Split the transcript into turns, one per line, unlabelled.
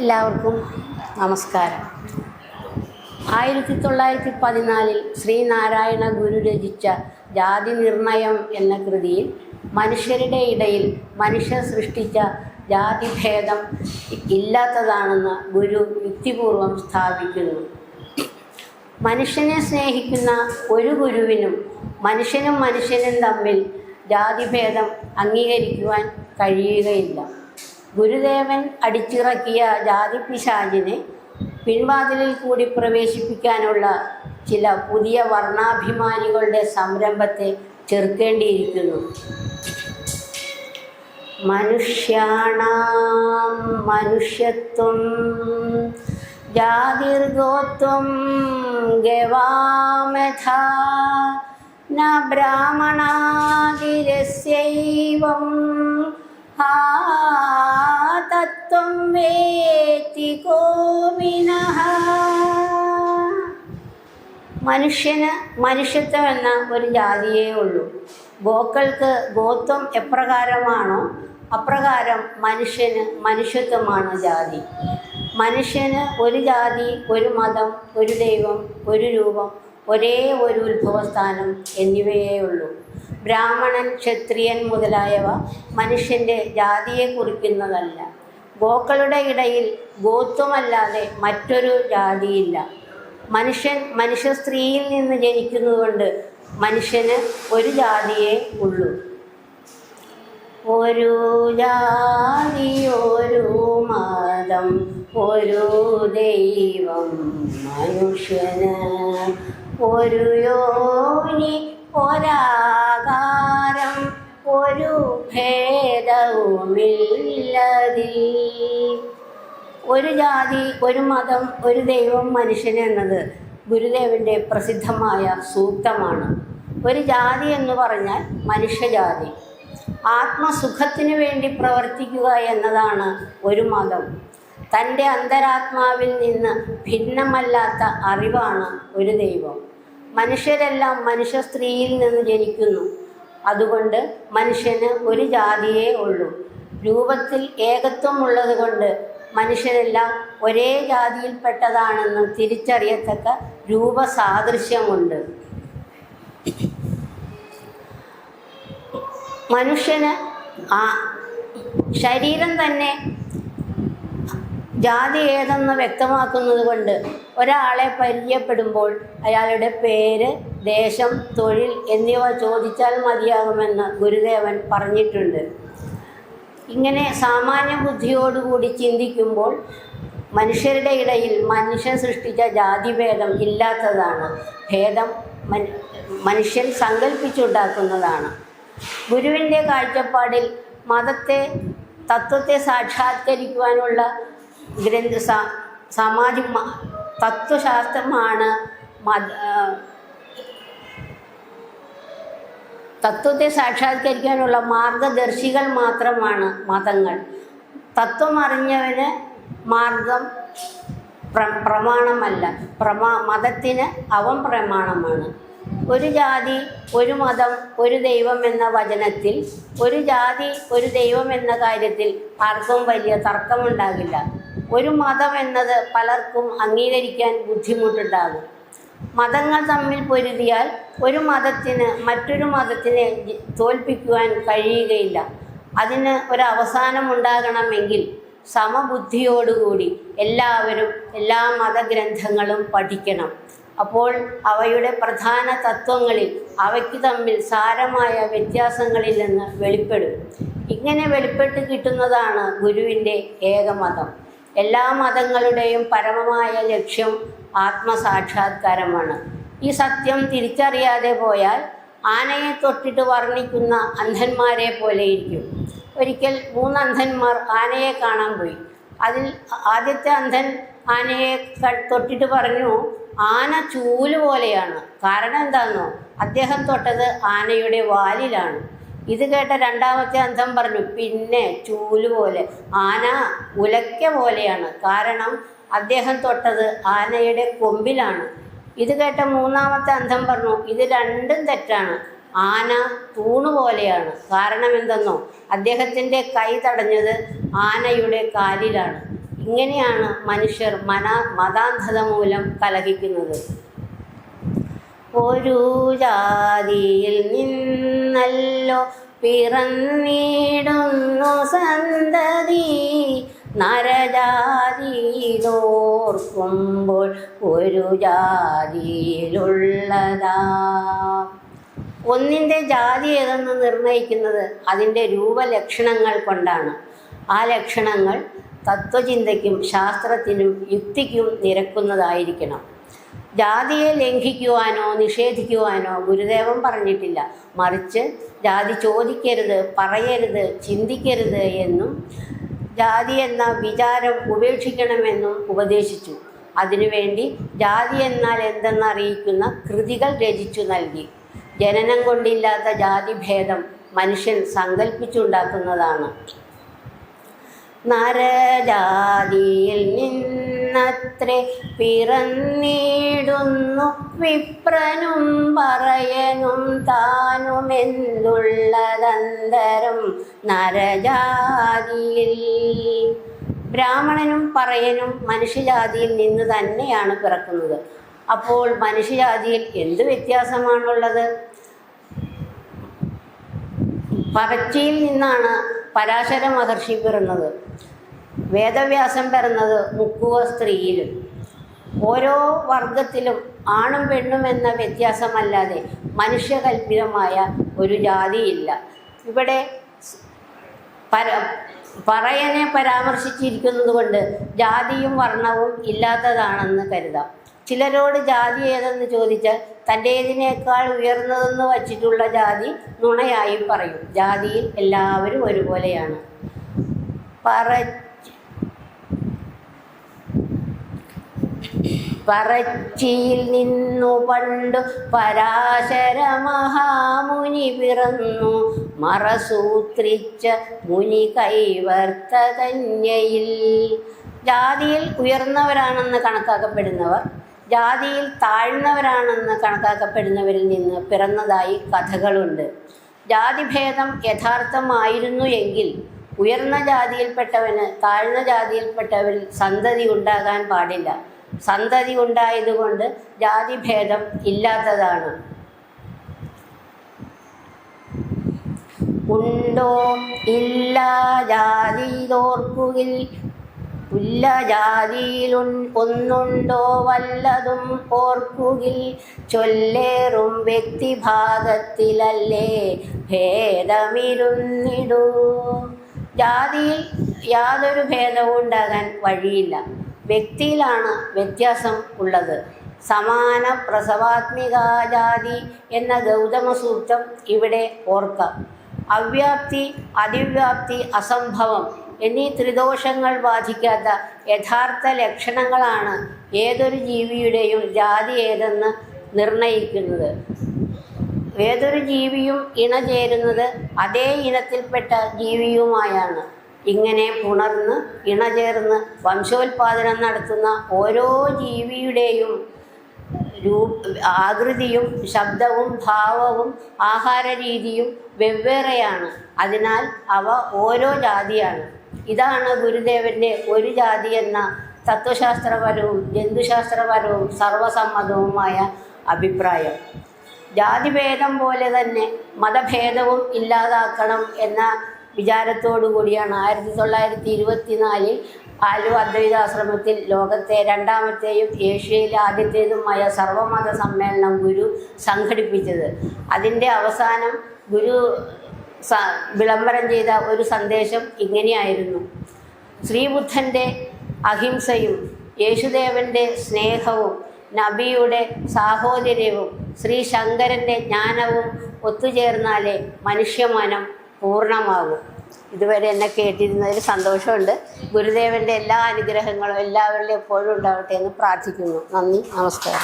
എല്ലാവർക്കും നമസ്കാരം. 1914 ശ്രീനാരായണ ഗുരു രചിച്ച ജാതി നിർണയം എന്ന കൃതിയിൽ മനുഷ്യരുടെ ഇടയിൽ മനുഷ്യർ സൃഷ്ടിച്ച ജാതിഭേദം ഇല്ലാത്തതാണെന്ന് ഗുരു യുക്തിപൂർവം സ്ഥാപിക്കുന്നു. മനുഷ്യനെ സ്നേഹിക്കുന്ന ഒരു ഗുരുവിനും മനുഷ്യനും തമ്മിൽ ജാതിഭേദം അംഗീകരിക്കുവാൻ കഴിയുകയില്ല. ഗുരുദേവൻ അടിച്ചിറക്കിയ ജാതിപിശാചിനെ പിൻവാതിലിൽ കൂടി പ്രവേശിപ്പിക്കാനുള്ള ചില പുതിയ വർണ്ണാഭിമാനികളുടെ സംരംഭത്തെ ചെറുക്കേണ്ടിയിരിക്കുന്നു. മനുഷ്യാണാം മനുഷ്യത്വം ജാതിർഗോത്വം ഗവാമഥാ ന ബ്രാഹ്മണാദിരസ്യൈവം തത്വം വേത്തി കോമിനഃ. മനുഷ്യന് മനുഷ്യത്വം എന്ന ഒരു ജാതിയേ ഉള്ളൂ. ഗോക്കൾക്ക് ഗോത്വം എപ്രകാരമാണോ അപ്രകാരം മനുഷ്യന് മനുഷ്യത്വമാണ് ജാതി. മനുഷ്യന് ഒരു ജാതി, ഒരു മതം, ഒരു ദൈവം, ഒരു രൂപം, ഒരേ ഒരു ഉത്ഭവസ്ഥാനം എന്നിവയേ ഉള്ളൂ. ബ്രാഹ്മണൻ, ക്ഷത്രിയൻ മുതലായവ മനുഷ്യൻ്റെ ജാതിയെ കുറിക്കുന്നതല്ല. ഗോക്കളുടെ ഇടയിൽ ഗോത്വമല്ലാതെ മറ്റൊരു ജാതിയില്ല. മനുഷ്യ സ്ത്രീയിൽ നിന്ന് ജനിക്കുന്നതുകൊണ്ട് മനുഷ്യന് ഒരു ജാതിയേ ഉള്ളൂ. ഒരു ജാതി, ഒരു മതം, ഒരു ദൈവം, മനുഷ്യന് ഒരു യോനി, ഒരാകാരം, ഒരു ഭേദവുമില്ലതിൽ. ഒരു ജാതി, ഒരു മതം, ഒരു ദൈവം, മനുഷ്യന് എന്നത് ഗുരുദേവൻ്റെ പ്രസിദ്ധമായ സൂക്തമാണ്. ഒരു ജാതി എന്ന് പറഞ്ഞാൽ മനുഷ്യജാതി. ആത്മസുഖത്തിനു വേണ്ടി പ്രവർത്തിക്കുക എന്നതാണ് ഒരു മതം. തൻ്റെ അന്തരാത്മാവിൽ നിന്ന് ഭിന്നമല്ലാത്ത അറിവാണ് ഒരു ദൈവം. മനുഷ്യരെല്ലാം മനുഷ്യ സ്ത്രീയിൽ നിന്ന് ജനിക്കുന്നു. അതുകൊണ്ട് മനുഷ്യന് ഒരു ജാതിയേ ഉള്ളൂ. രൂപത്തിൽ ഏകത്വമുള്ളത് കൊണ്ട് മനുഷ്യരെല്ലാം ഒരേ ജാതിയിൽപ്പെട്ടതാണെന്ന് തിരിച്ചറിയത്തക്ക രൂപസാദൃശ്യമുണ്ട്. മനുഷ്യന് ശരീരം തന്നെ ജാതി ഏതെന്ന് വ്യക്തമാക്കുന്നത് കൊണ്ട് ഒരാളെ പരിചയപ്പെടുമ്പോൾ അയാളുടെ പേര്, ദേശം, തൊഴിൽ എന്നിവ ചോദിച്ചാൽ മതിയാകുമെന്ന് ഗുരുദേവൻ പറഞ്ഞിട്ടുണ്ട്. ഇങ്ങനെ സാമാന്യ ബുദ്ധിയോടുകൂടി ചിന്തിക്കുമ്പോൾ മനുഷ്യരുടെ ഇടയിൽ മനുഷ്യൻ സൃഷ്ടിച്ച ജാതിഭേദം ഇല്ലാത്തതാണ്. ഭേദം മനുഷ്യൻ സങ്കല്പിച്ചുണ്ടാക്കുന്നതാണ്. ഗുരുവിൻ്റെ കാഴ്ചപ്പാടിൽ തത്വത്തെ സാക്ഷാത്കരിക്കുവാനുള്ള തത്വശാസ്ത്രമാണ് തത്വത്തെ സാക്ഷാത്കരിക്കാനുള്ള മാർഗദർശികൾ മാത്രമാണ് മതങ്ങൾ. തത്വം അറിഞ്ഞവന് മാർഗം പ്രമാണമല്ല, മതത്തിന് അവൻ പ്രമാണമാണ്. ഒരു ജാതി, ഒരു മതം, ഒരു ദൈവം എന്ന വചനത്തിൽ ഒരു ജാതി, ഒരു ദൈവം എന്ന കാര്യത്തിൽ ആർക്കും വലിയ തർക്കമുണ്ടാകില്ല. ഒരു മതം എന്നത് പലർക്കും അംഗീകരിക്കാൻ ബുദ്ധിമുട്ടുണ്ടാകും. മതങ്ങൾ തമ്മിൽ പൊരുതിയാൽ ഒരു മതത്തിന് മറ്റൊരു മതത്തിനെ തോൽപ്പിക്കുവാൻ കഴിയുകയില്ല. അതിന് ഒരവസാനമുണ്ടാകണമെങ്കിൽ സമബുദ്ധിയോടുകൂടി എല്ലാവരും എല്ലാ മതഗ്രന്ഥങ്ങളും പഠിക്കണം. അപ്പോൾ അവയുടെ പ്രധാന തത്വങ്ങളിൽ അവയ്ക്ക് തമ്മിൽ സാരമായ വ്യത്യാസങ്ങളില്ലെന്ന് വെളിപ്പെടും. ഇങ്ങനെ വെളിപ്പെട്ട് കിട്ടുന്നതാണ് ഗുരുവിൻ്റെ ഏകമതം. എല്ലാ മതങ്ങളുടെയും പരമമായ ലക്ഷ്യം ആത്മസാക്ഷാത്കാരമാണ്. ഈ സത്യം തിരിച്ചറിയാതെ പോയാൽ ആനയെ തൊട്ടിട്ട് വർണ്ണിക്കുന്ന അന്ധന്മാരെ പോലെയിരിക്കും. ഒരിക്കൽ 3 അന്ധന്മാർ ആനയെ കാണാൻ പോയി. അതിൽ ആദ്യത്തെ അന്ധൻ ആനയെ തൊട്ടിട്ട് പറഞ്ഞു, ആന ചൂല് പോലെയാണ്. കാരണം എന്താണെന്നോ, അദ്ദേഹം തൊട്ടത് ആനയുടെ വാലിലാണ്. ഇത് കേട്ട രണ്ടാമത്തെ അന്ധൻ പറഞ്ഞു, പിന്നെ ചൂല് പോലെ, ആന ഉലക്ക പോലെയാണ്. കാരണം അദ്ദേഹം തൊട്ടത് ആനയുടെ കൊമ്പിലാണ്. ഇത് കേട്ട മൂന്നാമത്തെ അന്ധൻ പറഞ്ഞു, ഇത് രണ്ടും തെറ്റാണ്. ആന തൂണുപോലെയാണ്. കാരണം എന്തെന്നോ, അദ്ദേഹത്തിൻ്റെ കൈ തടഞ്ഞത് ആനയുടെ കാലിലാണ്. ഇങ്ങനെയാണ് മനുഷ്യർ മതാന്ധത മൂലം കലഹിക്കുന്നത്. ഒരു ജാതിയിൽ നിന്നല്ലോ പിറന്നിടുന്നു സന്തതി, നരജാതിയിലോർക്കുമ്പോൾ ഒരു ജാതിയിലുള്ളതാ. ഒന്നിൻ്റെ ജാതി ഏതെന്ന് നിർണയിക്കുന്നത് അതിൻ്റെ രൂപലക്ഷണങ്ങൾ കൊണ്ടാണ്. ആ ലക്ഷണങ്ങൾ തത്വചിന്തയ്ക്കും ശാസ്ത്രത്തിനും യുക്തിക്കും നിരക്കുന്നതായിരിക്കണം. ജാതിയെ ലംഘിക്കുവാനോ നിഷേധിക്കുവാനോ ഗുരുദേവൻ പറഞ്ഞിട്ടില്ല. മറിച്ച് ജാതി ചോദിക്കരുത്, പറയരുത്, ചിന്തിക്കരുത് എന്നും ജാതി എന്ന വിചാരം ഉപേക്ഷിക്കണമെന്നും ഉപദേശിച്ചു. അതിനുവേണ്ടി ജാതി എന്നാൽ എന്തെന്നറിയിക്കുന്ന കൃതികൾ രചിച്ചു നൽകി. ജനനം കൊണ്ടില്ലാത്ത ജാതിഭേദം മനുഷ്യൻ സങ്കല്പിച്ചുണ്ടാക്കുന്നതാണ്. നരജാതിയിൽ നിന്നത്രേ പിറന്നിടുന്നു വിപ്രനും പറയനും താനുമെന്തുള്ളതന്തരം നരജാതിയിൽ. ബ്രാഹ്മണനും പറയനും മനുഷ്യജാതിയിൽ നിന്ന് തന്നെയാണ് പിറക്കുന്നത്. അപ്പോൾ മനുഷ്യജാതിയിൽ എന്ത് വ്യത്യാസമാണുള്ളത്? പറച്ചിയിൽ നിന്നാണ് പരാശര മഹർഷി പിറന്നത്. വേദവ്യാസം പിറന്നത് മുക്കുവ സ്ത്രീയിലും. ഓരോ വർഗത്തിലും ആണും പെണ്ണും എന്ന വ്യത്യാസമല്ലാതെ മനുഷ്യകൽപിതമായ ഒരു ജാതിയില്ല. ഇവിടെ പറയനെ പരാമർശിച്ചിരിക്കുന്നത് കൊണ്ട് ജാതിയും വർണ്ണവും ഇല്ലാത്തതാണെന്ന് കരുതാം. ചിലരോട് ജാതി ഏതെന്ന് ചോദിച്ചാൽ തൻ്റേതിനേക്കാൾ ഉയർന്നതെന്ന് വച്ചിട്ടുള്ള ജാതി നുണയായി പറയും. ജാതിയിൽ എല്ലാവരും ഒരുപോലെയാണ്. പറച്ചിയിൽ നിന്നു പണ്ടു പരാശര മഹാമുനി പിറന്നു, മറസൂത്രിച്ച മുനി കൈവർത്ത കന്യയിൽ. ജാതിയിൽ ഉയർന്നവരാണെന്ന് കണക്കാക്കപ്പെടുന്നവർ ജാതിയിൽ താഴ്ന്നവരാണെന്ന് കണക്കാക്കപ്പെടുന്നവരിൽ നിന്ന് പിറന്നതായി കഥകളുണ്ട്. ജാതിഭേദം യഥാർത്ഥമായിരുന്നു എങ്കിൽ ഉയർന്ന ജാതിയിൽപ്പെട്ടവന് താഴ്ന്ന ജാതിയിൽപ്പെട്ടവരിൽ സന്തതി ഉണ്ടാകാൻ പാടില്ല. സന്തതി ഉണ്ടായതുകൊണ്ട് ജാതിഭേദം ഇല്ലാത്തതാണ്. ഉണ്ടോ ഇല്ല ജാതിയോർക്കുകിൽ, ഉല്ല ജാതിയിൽ ഒന്നുണ്ടോ വല്ലതും ഓർക്കുകിൽ, ചൊല്ലേറും വ്യക്തിഭാഗത്തിലല്ലേ ഭേദമിരുന്നിടൂ. ജാതിയിൽ യാതൊരു ഭേദവും ഉണ്ടാകാൻ വഴിയില്ല. വ്യക്തിയിലാണ് വ്യത്യാസം ഉള്ളത്. സമാന പ്രസവാത്മിക ജാതി എന്ന ഗൗതമ സൂക്തം ഇവിടെ ഓർക്കാം. അവ്യാപ്തി, അതിവ്യാപ്തി, അസംഭവം എന്നീ ത്രിദോഷങ്ങൾ ബാധിക്കാത്ത യഥാർത്ഥ ലക്ഷണങ്ങളാണ് ഏതൊരു ജീവിയുടെയും ജാതി ഏതെന്ന് നിർണയിക്കുന്നത്. ഏതൊരു ജീവിയും ഇണചേരുന്നത് അതേ ഇനത്തിൽപ്പെട്ട ജീവിയുമായാണ്. ഇങ്ങനെ പുണർന്ന് ഇണചേർന്ന് വംശോൽപാദനം നടത്തുന്ന ഓരോ ജീവിയുടെയും ആകൃതിയും ശബ്ദവും ഭാവവും ആഹാരരീതിയും വെവ്വേറെയാണ്. അതിനാൽ അവ ഓരോ ജാതിയാണ്. ഇതാണ് ഗുരുദേവൻ്റെ ഒരു ജാതി എന്ന തത്വശാസ്ത്രപരവും ജന്തുശാസ്ത്രപരവും സർവസമ്മതവുമായ അഭിപ്രായം. ജാതിഭേദം പോലെ തന്നെ മതഭേദവും ഇല്ലാതാക്കണം എന്ന വിചാരത്തോടു കൂടിയാണ് 1924 ആലുവ അദ്വൈതാശ്രമത്തിൽ ലോകത്തെ രണ്ടാമത്തെയും ഏഷ്യയിലെ ആദ്യത്തേതുമായ സർവമത സമ്മേളനം ഗുരു സംഘടിപ്പിച്ചത്. അതിൻ്റെ അവസാനം ഗുരു വിളംബരം ചെയ്ത ഒരു സന്ദേശം ഇങ്ങനെയായിരുന്നു: ശ്രീബുദ്ധൻ്റെ അഹിംസയും യേശുദേവൻ്റെ സ്നേഹവും നബിയുടെ സാഹോദര്യവും ശ്രീ ശങ്കരൻ്റെ ജ്ഞാനവും ഒത്തുചേർന്നാലേ മനുഷ്യമനം പൂർണ്ണമാകും. ഇതുവരെ എന്നെ കേട്ടിരുന്നതിൽ സന്തോഷമുണ്ട്. ഗുരുദേവൻ്റെ എല്ലാ അനുഗ്രഹങ്ങളും എല്ലാവരിലും എപ്പോഴും ഉണ്ടാവട്ടെ എന്ന് പ്രാർത്ഥിക്കുന്നു. നന്ദി, നമസ്കാരം.